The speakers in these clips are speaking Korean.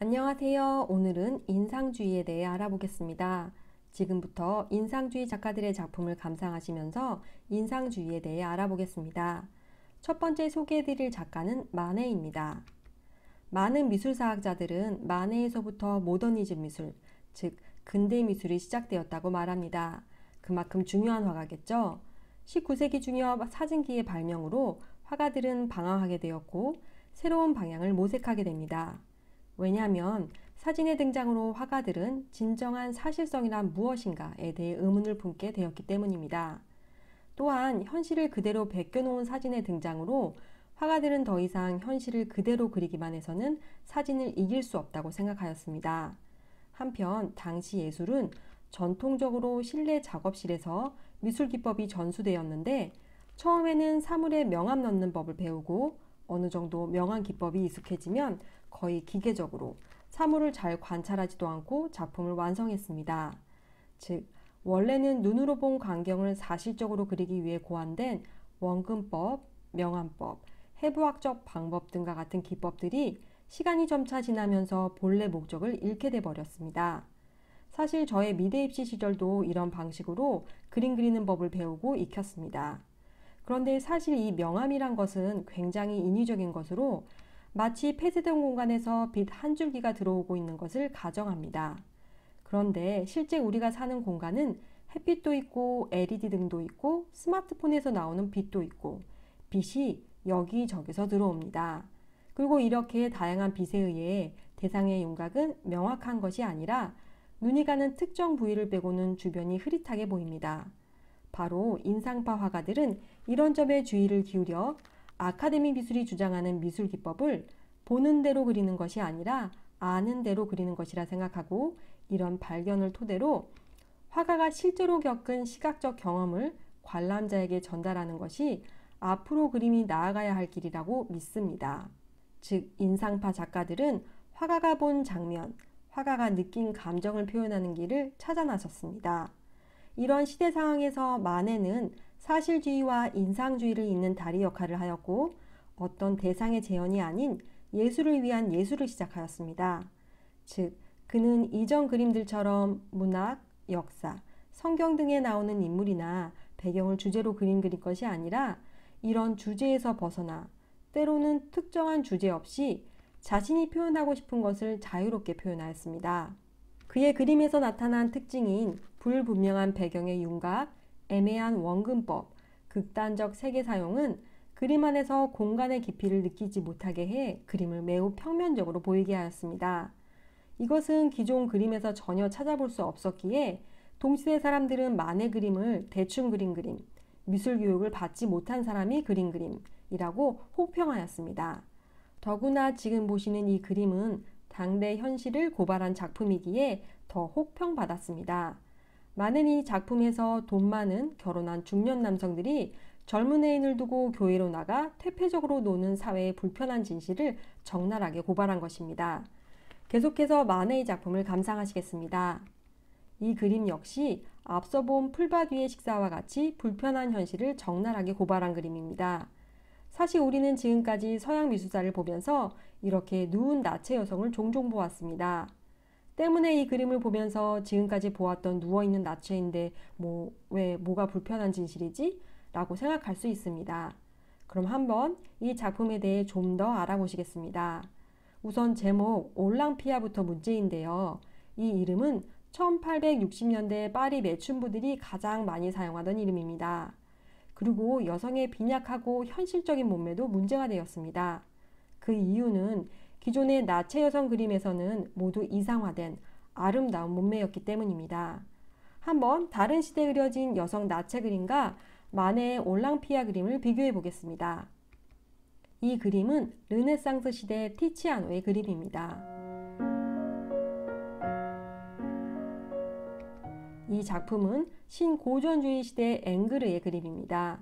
안녕하세요. 오늘은 인상주의에 대해 알아보겠습니다. 지금부터 인상주의 작가들의 작품을 감상하시면서 인상주의에 대해 알아보겠습니다. 첫 번째 소개해드릴 작가는 마네입니다. 많은 미술사학자들은 마네에서부터 모더니즘 미술, 즉 근대 미술이 시작되었다고 말합니다. 그만큼 중요한 화가겠죠. 19세기 중엽 사진기의 발명으로 화가들은 방황하게 되었고 새로운 방향을 모색하게 됩니다. 왜냐하면 사진의 등장으로 화가들은 진정한 사실성이란 무엇인가에 대해 의문을 품게 되었기 때문입니다. 또한 현실을 그대로 베껴놓은 사진의 등장으로 화가들은 더 이상 현실을 그대로 그리기만 해서는 사진을 이길 수 없다고 생각하였습니다. 한편 당시 예술은 전통적으로 실내 작업실에서 미술 기법이 전수되었는데 처음에는 사물에 명암 넣는 법을 배우고 어느 정도 명암 기법이 익숙해지면 거의 기계적으로 사물을 잘 관찰하지도 않고 작품을 완성했습니다. 즉, 원래는 눈으로 본 광경을 사실적으로 그리기 위해 고안된 원근법, 명암법, 해부학적 방법 등과 같은 기법들이 시간이 점차 지나면서 본래 목적을 잃게 돼 버렸습니다. 사실 저의 미대 입시 시절도 이런 방식으로 그림 그리는 법을 배우고 익혔습니다. 그런데 사실 이 명암이란 것은 굉장히 인위적인 것으로 마치 폐쇄된 공간에서 빛 한 줄기가 들어오고 있는 것을 가정합니다. 그런데 실제 우리가 사는 공간은 햇빛도 있고 LED 등도 있고 스마트폰에서 나오는 빛도 있고 빛이 여기저기서 들어옵니다. 그리고 이렇게 다양한 빛에 의해 대상의 윤곽은 명확한 것이 아니라 눈이 가는 특정 부위를 빼고는 주변이 흐릿하게 보입니다. 바로 인상파 화가들은 이런 점에 주의를 기울여 아카데미 미술이 주장하는 미술 기법을 보는 대로 그리는 것이 아니라 아는 대로 그리는 것이라 생각하고 이런 발견을 토대로 화가가 실제로 겪은 시각적 경험을 관람자에게 전달하는 것이 앞으로 그림이 나아가야 할 길이라고 믿습니다. 즉, 인상파 작가들은 화가가 본 장면, 화가가 느낀 감정을 표현하는 길을 찾아 나섰습니다. 이런 시대 상황에서 마네는 사실주의와 인상주의를 잇는 다리 역할을 하였고 어떤 대상의 재현이 아닌 예술을 위한 예술을 시작하였습니다. 즉, 그는 이전 그림들처럼 문학, 역사, 성경 등에 나오는 인물이나 배경을 주제로 그림 그릴 것이 아니라 이런 주제에서 벗어나 때로는 특정한 주제 없이 자신이 표현하고 싶은 것을 자유롭게 표현하였습니다. 그의 그림에서 나타난 특징인 불분명한 배경의 윤곽, 애매한 원근법, 극단적 색의 사용은 그림 안에서 공간의 깊이를 느끼지 못하게 해 그림을 매우 평면적으로 보이게 하였습니다. 이것은 기존 그림에서 전혀 찾아볼 수 없었기에 동시대 사람들은 마네 그림을 대충 그린 그림, 미술 교육을 받지 못한 사람이 그린 그림이라고 혹평하였습니다. 더구나 지금 보시는 이 그림은 당대 현실을 고발한 작품이기에 더 혹평받았습니다. 많은 이 작품에서 돈 많은 결혼한 중년 남성들이 젊은 애인을 두고 교회로 나가 퇴폐적으로 노는 사회의 불편한 진실을 적나라하게 고발한 것입니다. 계속해서 마네의 작품을 감상하시겠습니다. 이 그림 역시 앞서 본 풀밭 위의 식사와 같이 불편한 현실을 적나라하게 고발한 그림입니다. 사실 우리는 지금까지 서양 미술사를 보면서 이렇게 누운 나체 여성을 종종 보았습니다. 때문에 이 그림을 보면서 지금까지 보았던 누워있는 나체인데 왜 뭐가 불편한 진실이지? 라고 생각할 수 있습니다. 그럼 한번 이 작품에 대해 좀 더 알아보시겠습니다. 우선 제목 올랑피아부터 문제인데요. 이 이름은 1860년대 파리 매춘부들이 가장 많이 사용하던 이름입니다. 그리고 여성의 빈약하고 현실적인 몸매도 문제가 되었습니다. 그 이유는 기존의 나체 여성 그림에서는 모두 이상화된 아름다운 몸매였기 때문입니다. 한번 다른 시대에 그려진 여성 나체 그림과 마네의 올랑피아 그림을 비교해 보겠습니다. 이 그림은 르네상스 시대 티치아노의 그림입니다. 이 작품은 신고전주의 시대 앵그르의 그림입니다.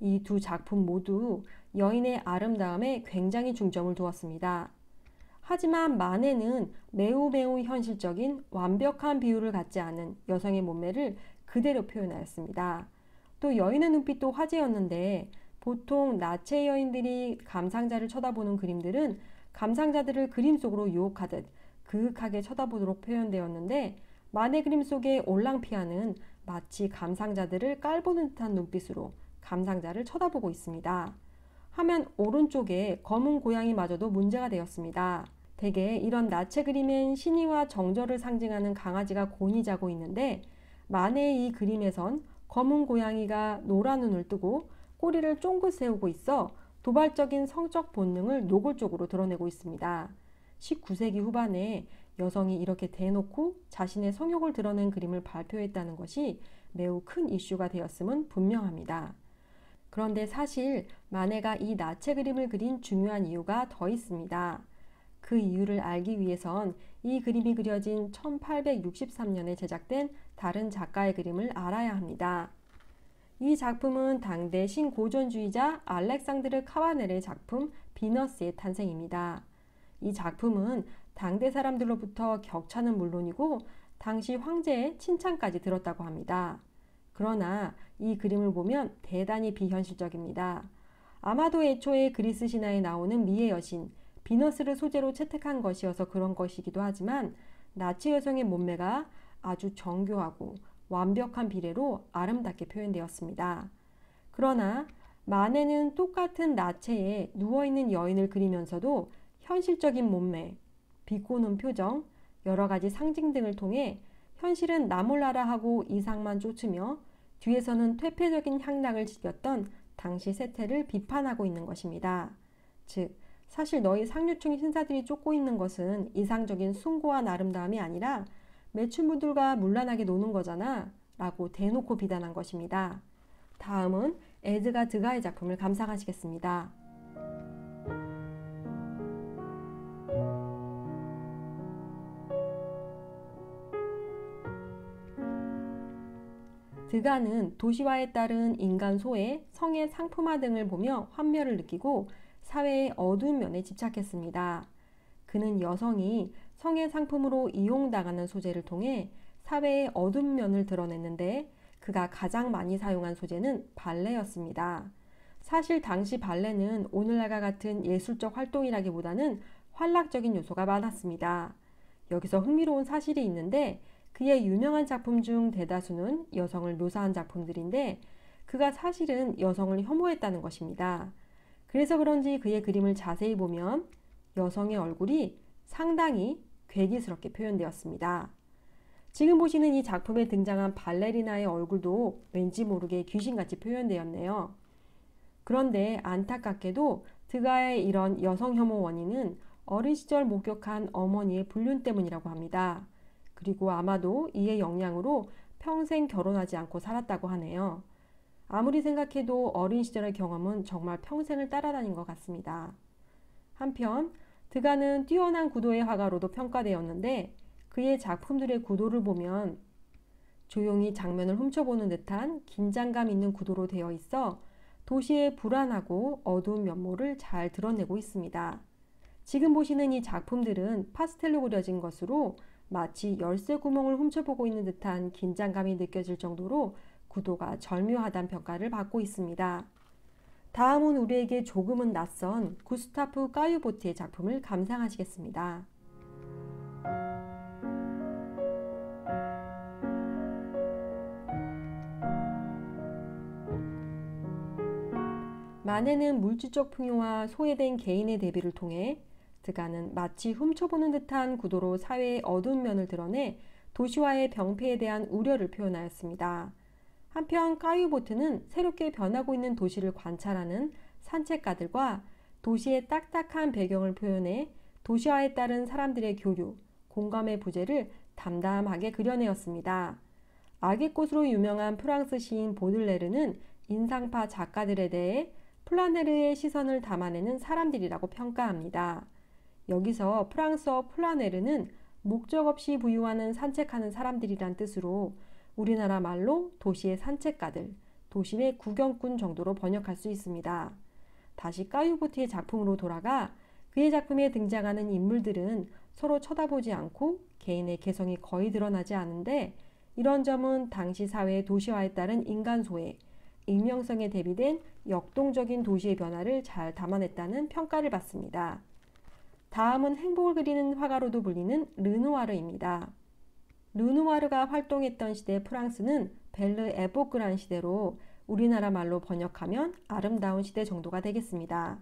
이 두 작품 모두 여인의 아름다움에 굉장히 중점을 두었습니다. 하지만 마네는 매우 현실적인 완벽한 비율을 갖지 않은 여성의 몸매를 그대로 표현하였습니다. 또 여인의 눈빛도 화제였는데 보통 나체 여인들이 감상자를 쳐다보는 그림들은 감상자들을 그림 속으로 유혹하듯 그윽하게 쳐다보도록 표현되었는데, 만의 그림 속의 올랑피아는 마치 감상자들을 깔보는 듯한 눈빛으로 감상자를 쳐다보고 있습니다. 화면 오른쪽에 검은 고양이마저도 문제가 되었습니다. 대개 이런 나체 그림엔 신의와 정절을 상징하는 강아지가 곤히 자고 있는데, 만의 이 그림에선 검은 고양이가 노란 눈을 뜨고 꼬리를 쫑긋 세우고 있어 도발적인 성적 본능을 노골적으로 드러내고 있습니다. 19세기 후반에 여성이 이렇게 대놓고 자신의 성욕을 드러낸 그림을 발표했다는 것이 매우 큰 이슈가 되었음은 분명합니다. 그런데 사실 마네가 이 나체 그림을 그린 중요한 이유가 더 있습니다. 그 이유를 알기 위해선 이 그림이 그려진 1863년에 제작된 다른 작가의 그림을 알아야 합니다. 이 작품은 당대 신고전주의자 알렉산드르 카와넬의 작품 비너스의 탄생입니다. 이 작품은 당대 사람들로부터 격찬은 물론이고 당시 황제의 칭찬까지 들었다고 합니다. 그러나 이 그림을 보면 대단히 비현실적입니다. 아마도 애초에 그리스 신화에 나오는 미의 여신 비너스를 소재로 채택한 것이어서 그런 것이기도 하지만, 나치 여성의 몸매가 아주 정교하고 완벽한 비례로 아름답게 표현되었습니다. 그러나 마네는 똑같은 나체에 누워있는 여인을 그리면서도 현실적인 몸매, 비꼬는 표정, 여러 가지 상징 등을 통해 현실은 나 몰라라 하고 이상만 쫓으며 뒤에서는 퇴폐적인 향락을 즐겼던 당시 세태를 비판하고 있는 것입니다. 즉, 사실 너희 상류층 신사들이 쫓고 있는 것은 이상적인 숭고한 아름다움이 아니라 매춘부들과 문란하게 노는 거잖아 라고 대놓고 비난한 것입니다. 다음은 에드가 드가의 작품을 감상하시겠습니다. 드가는 도시화에 따른 인간 소외, 성의 상품화 등을 보며 환멸을 느끼고 사회의 어두운 면에 집착했습니다. 그는 여성이 성의 상품으로 이용당하는 소재를 통해 사회의 어두운 면을 드러냈는데, 그가 가장 많이 사용한 소재는 발레였습니다. 사실 당시 발레는 오늘날과 같은 예술적 활동이라기보다는 환락적인 요소가 많았습니다. 여기서 흥미로운 사실이 있는데, 그의 유명한 작품 중 대다수는 여성을 묘사한 작품들인데, 그가 사실은 여성을 혐오했다는 것입니다. 그래서 그런지 그의 그림을 자세히 보면 여성의 얼굴이 상당히 괴기스럽게 표현되었습니다. 지금 보시는 이 작품에 등장한 발레리나의 얼굴도 왠지 모르게 귀신같이 표현되었네요. 그런데 안타깝게도 드가의 이런 여성 혐오 원인은 어린 시절 목격한 어머니의 불륜 때문이라고 합니다. 그리고 아마도 이의 영향으로 평생 결혼하지 않고 살았다고 하네요. 아무리 생각해도 어린 시절의 경험은 정말 평생을 따라다닌 것 같습니다. 한편 드가는 뛰어난 구도의 화가로도 평가되었는데, 그의 작품들의 구도를 보면 조용히 장면을 훔쳐보는 듯한 긴장감 있는 구도로 되어 있어 도시의 불안하고 어두운 면모를 잘 드러내고 있습니다. 지금 보시는 이 작품들은 파스텔로 그려진 것으로 마치 열쇠 구멍을 훔쳐보고 있는 듯한 긴장감이 느껴질 정도로 구도가 절묘하다는 평가를 받고 있습니다. 다음은 우리에게 조금은 낯선 구스타프 까유보트의 작품을 감상하시겠습니다. 마네는 물질적 풍요와 소외된 개인의 대비를 통해 드가는 마치 훔쳐보는 듯한 구도로 사회의 어두운 면을 드러내 도시화의 병폐에 대한 우려를 표현하였습니다. 한편 까유보트는 새롭게 변하고 있는 도시를 관찰하는 산책가들과 도시의 딱딱한 배경을 표현해 도시화에 따른 사람들의 교류, 공감의 부재를 담담하게 그려내었습니다. 악의 꽃으로 유명한 프랑스 시인 보들레르는 인상파 작가들에 대해 플라네르의 시선을 담아내는 사람들이라고 평가합니다. 여기서 프랑스어 플라네르는 목적 없이 부유하는 산책하는 사람들이란 뜻으로 우리나라 말로 도시의 산책가들, 도심의 구경꾼 정도로 번역할 수 있습니다. 다시 까유보트의 작품으로 돌아가 그의 작품에 등장하는 인물들은 서로 쳐다보지 않고 개인의 개성이 거의 드러나지 않은데, 이런 점은 당시 사회의 도시화에 따른 인간 소외, 익명성에 대비된 역동적인 도시의 변화를 잘 담아냈다는 평가를 받습니다. 다음은 행복을 그리는 화가로도 불리는 르누아르입니다. 르누아르가 활동했던 시대 프랑스는 벨르 에포크라는 시대로 우리나라 말로 번역하면 아름다운 시대 정도가 되겠습니다.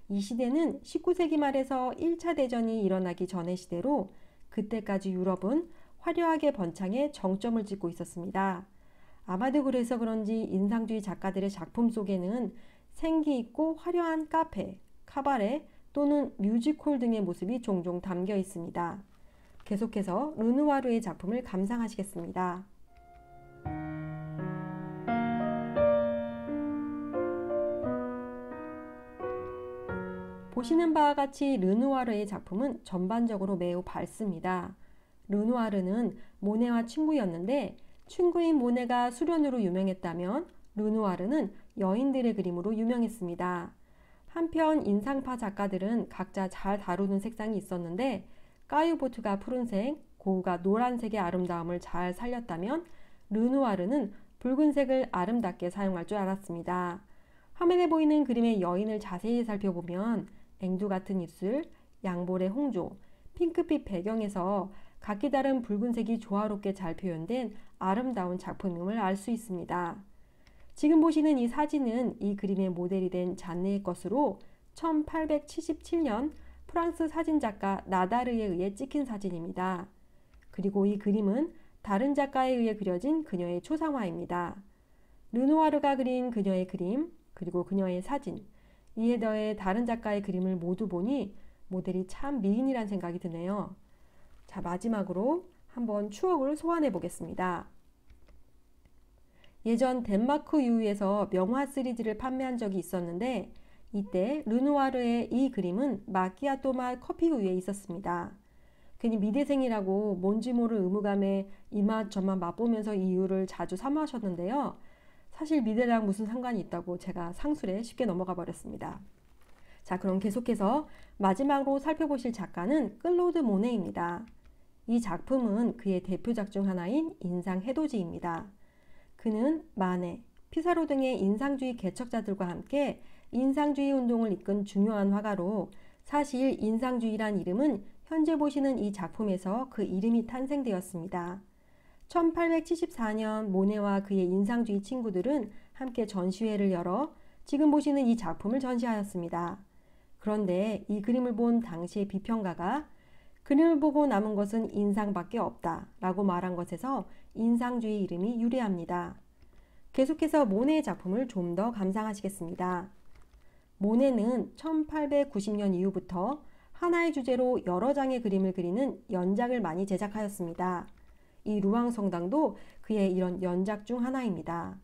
이 시대는 19세기 말에서 1차 대전이 일어나기 전의 시대로 그때까지 유럽은 화려하게 번창해 정점을 찍고 있었습니다. 아마도 그래서 그런지 인상주의 작가들의 작품 속에는 생기 있고 화려한 카페, 카바레 또는 뮤지컬 등의 모습이 종종 담겨 있습니다. 계속해서 르누아르의 작품을 감상하시겠습니다. 보시는 바와 같이 르누아르의 작품은 전반적으로 매우 밝습니다. 르누아르는 모네와 친구였는데 친구인 모네가 수련으로 유명했다면 르누아르는 여인들의 그림으로 유명했습니다. 한편 인상파 작가들은 각자 잘 다루는 색상이 있었는데 까유보트가 푸른색, 고흐가 노란색의 아름다움을 잘 살렸다면 르누아르는 붉은색을 아름답게 사용할 줄 알았습니다. 화면에 보이는 그림의 여인을 자세히 살펴보면 앵두 같은 입술, 양볼의 홍조, 핑크빛 배경에서 각기 다른 붉은색이 조화롭게 잘 표현된 아름다운 작품임을 알 수 있습니다. 지금 보시는 이 사진은 이 그림의 모델이 된 잔네의 것으로 1877년 프랑스 사진작가 나다르에 의해 찍힌 사진입니다. 그리고 이 그림은 다른 작가에 의해 그려진 그녀의 초상화입니다. 르누아르가 그린 그녀의 그림, 그리고 그녀의 사진, 이에 더해 다른 작가의 그림을 모두 보니 모델이 참 미인이란 생각이 드네요. 자, 마지막으로 한번 추억을 소환해 보겠습니다. 예전 덴마크 유유에서 명화 시리즈를 판매한 적이 있었는데 이때 르누아르의 이 그림은 마키아토 맛 커피 우유에 있었습니다. 괜히 미대생이라고 뭔지 모를 의무감에 이맛 저맛 맛보면서 이 우유를 자주 사 마셨는데요. 사실 미대랑 무슨 상관이 있다고 제가 상술에 쉽게 넘어가 버렸습니다. 자, 그럼 계속해서 마지막으로 살펴보실 작가는 클로드 모네입니다. 이 작품은 그의 대표작 중 하나인 인상 해돋이입니다. 그는 마네, 피사로 등의 인상주의 개척자들과 함께 인상주의 운동을 이끈 중요한 화가로 사실 인상주의란 이름은 현재 보시는 이 작품에서 그 이름이 탄생되었습니다. 1874년 모네와 그의 인상주의 친구들은 함께 전시회를 열어 지금 보시는 이 작품을 전시하였습니다. 그런데 이 그림을 본 당시의 비평가가 그림을 보고 남은 것은 인상밖에 없다 라고 말한 것에서 인상주의 이름이 유래합니다. 계속해서 모네의 작품을 좀 더 감상하시겠습니다. 모네는 1890년 이후부터 하나의 주제로 여러 장의 그림을 그리는 연작을 많이 제작하였습니다. 이 루앙 성당도 그의 이런 연작 중 하나입니다.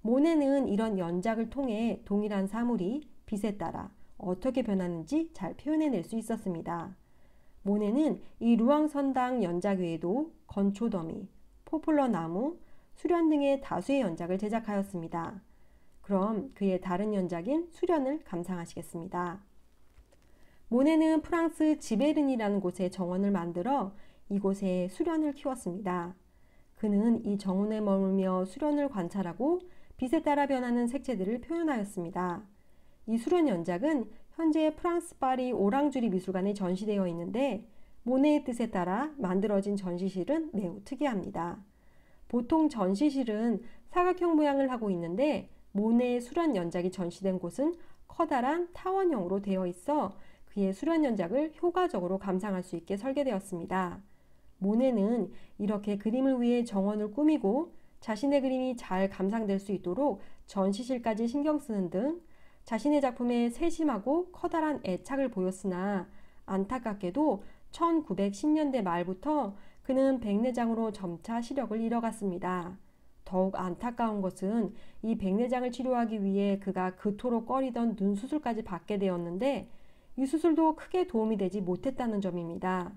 모네는 이런 연작을 통해 동일한 사물이 빛에 따라 어떻게 변하는지 잘 표현해낼 수 있었습니다. 모네는 이 루앙 성당 연작 외에도 건초더미, 포플러 나무, 수련 등의 다수의 연작을 제작하였습니다. 그럼 그의 다른 연작인 수련을 감상하시겠습니다. 모네는 프랑스 지베른이라는 곳에 정원을 만들어 이곳에 수련을 키웠습니다. 그는 이 정원에 머물며 수련을 관찰하고 빛에 따라 변하는 색채들을 표현하였습니다. 이 수련 연작은 현재 프랑스 파리 오랑주리 미술관에 전시되어 있는데 모네의 뜻에 따라 만들어진 전시실은 매우 특이합니다. 보통 전시실은 사각형 모양을 하고 있는데 모네의 수련 연작이 전시된 곳은 커다란 타원형으로 되어 있어 그의 수련 연작을 효과적으로 감상할 수 있게 설계되었습니다. 모네는 이렇게 그림을 위해 정원을 꾸미고 자신의 그림이 잘 감상될 수 있도록 전시실까지 신경 쓰는 등 자신의 작품에 세심하고 커다란 애착을 보였으나 안타깝게도 1910년대 말부터 그는 백내장으로 점차 시력을 잃어갔습니다. 더욱 안타까운 것은 이 백내장을 치료하기 위해 그가 그토록 꺼리던 눈 수술까지 받게 되었는데 이 수술도 크게 도움이 되지 못했다는 점입니다.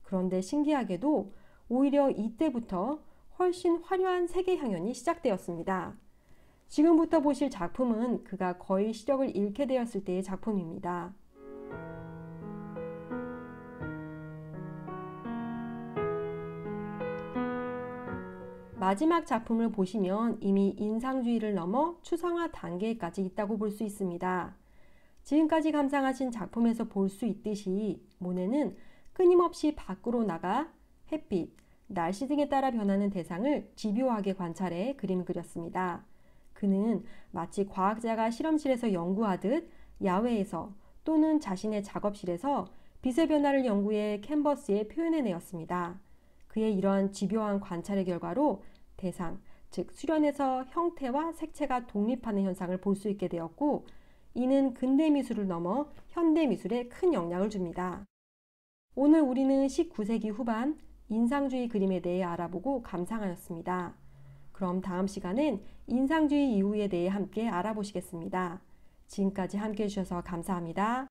그런데 신기하게도 오히려 이때부터 훨씬 화려한 세계 향연이 시작되었습니다. 지금부터 보실 작품은 그가 거의 시력을 잃게 되었을 때의 작품입니다. 마지막 작품을 보시면 이미 인상주의를 넘어 추상화 단계까지 있다고 볼 수 있습니다. 지금까지 감상하신 작품에서 볼 수 있듯이 모네는 끊임없이 밖으로 나가 햇빛, 날씨 등에 따라 변하는 대상을 집요하게 관찰해 그림을 그렸습니다. 그는 마치 과학자가 실험실에서 연구하듯 야외에서 또는 자신의 작업실에서 빛의 변화를 연구해 캔버스에 표현해내었습니다. 그의 이러한 집요한 관찰의 결과로 대상, 즉 수련에서 형태와 색채가 독립하는 현상을 볼 수 있게 되었고, 이는 근대 미술을 넘어 현대 미술에 큰 영향을 줍니다. 오늘 우리는 19세기 후반 인상주의 그림에 대해 알아보고 감상하였습니다. 그럼 다음 시간엔 인상주의 이후에 대해 함께 알아보시겠습니다. 지금까지 함께 해주셔서 감사합니다.